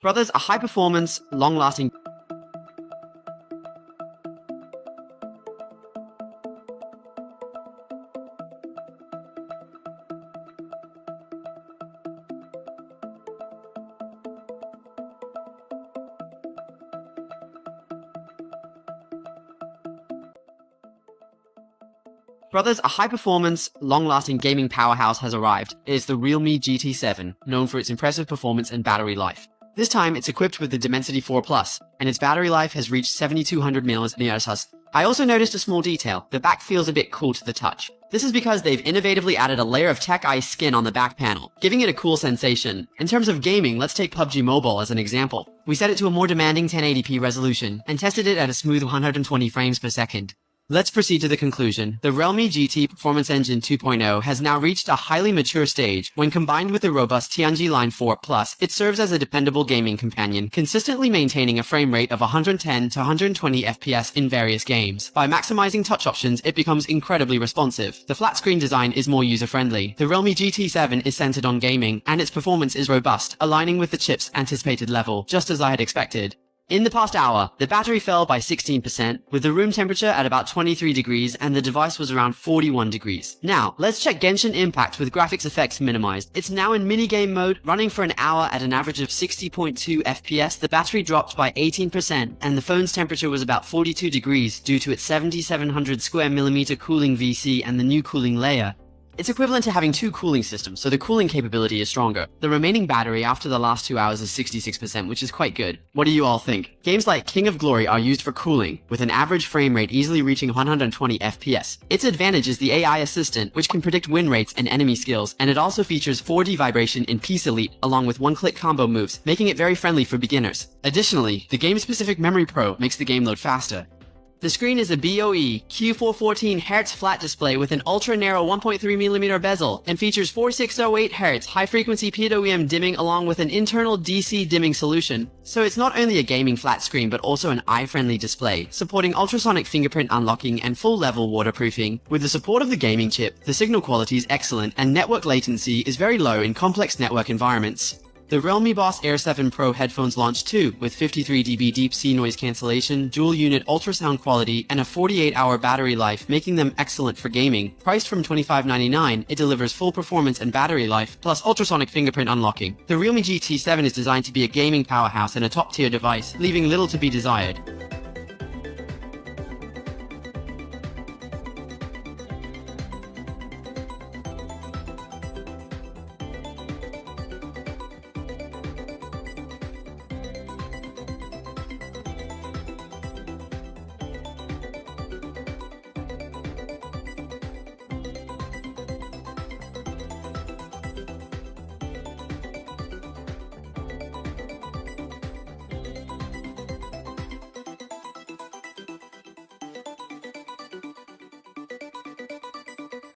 Brothers, a high-performance, long-lasting Brothers, a high-performance, long-lasting gaming powerhouse has arrived. It is the Realme GT7, known for its impressive performance and battery life. This time, it's equipped with the Dimensity 4 Plus, and its battery life has reached 7200 mAh. I also noticed a small detail. The back feels a bit cool to the touch. This is because they've innovatively added a layer of tech ice skin on the back panel, giving it a cool sensation. In terms of gaming, let's take PUBG Mobile as an example. We set it to a more demanding 1080p resolution, and tested it at a smooth 120 frames per second. Let's proceed to the conclusion. The Realme GT Performance Engine 2.0 has now reached a highly mature stage. When combined with the robust Tianji Line 4 Plus, it serves as a dependable gaming companion, consistently maintaining a frame rate of 110 to 120 FPS in various games. By maximizing touch options, it becomes incredibly responsive. The flat screen design is more user-friendly. The Realme GT7 is centered on gaming, and its performance is robust, aligning with the chip's anticipated level, just as I had expected. In the past hour, the battery fell by 16%, with the room temperature at about 23 degrees and the device was around 41 degrees. Now, let's check Genshin Impact with graphics effects minimized. It's now in minigame mode, running for an hour at an average of 60.2 FPS. The battery dropped by 18%, and the phone's temperature was about 42 degrees due to its 7700 square millimeter cooling VC and the new cooling layer. It's equivalent to having two cooling systems, so the cooling capability is stronger. The remaining battery after the last 2 hours is 66%, which is quite good. What do you all think? Games like King of Glory are used for cooling, with an average frame rate easily reaching 120 FPS. Its advantage is the AI assistant, which can predict win rates and enemy skills, and it also features 4D vibration in Peace Elite, along with one-click combo moves, making it very friendly for beginners. Additionally, the game-specific Memory Pro makes the game load faster. The screen is a BOE Q414Hz flat display with an ultra-narrow 1.3mm bezel and features 4608Hz high-frequency PWM dimming along with an internal DC dimming solution. So it's not only a gaming flat screen but also an eye-friendly display, supporting ultrasonic fingerprint unlocking and full-level waterproofing. With the support of the gaming chip, the signal quality is excellent and network latency is very low in complex network environments. The Realme Boss Air 7 Pro headphones launched too, with 53 dB deep sea noise cancellation, dual-unit ultrasound quality, and a 48-hour battery life, making them excellent for gaming. Priced from $25.99, it delivers full performance and battery life, plus ultrasonic fingerprint unlocking. The Realme GT7 is designed to be a gaming powerhouse and a top-tier device, leaving little to be desired.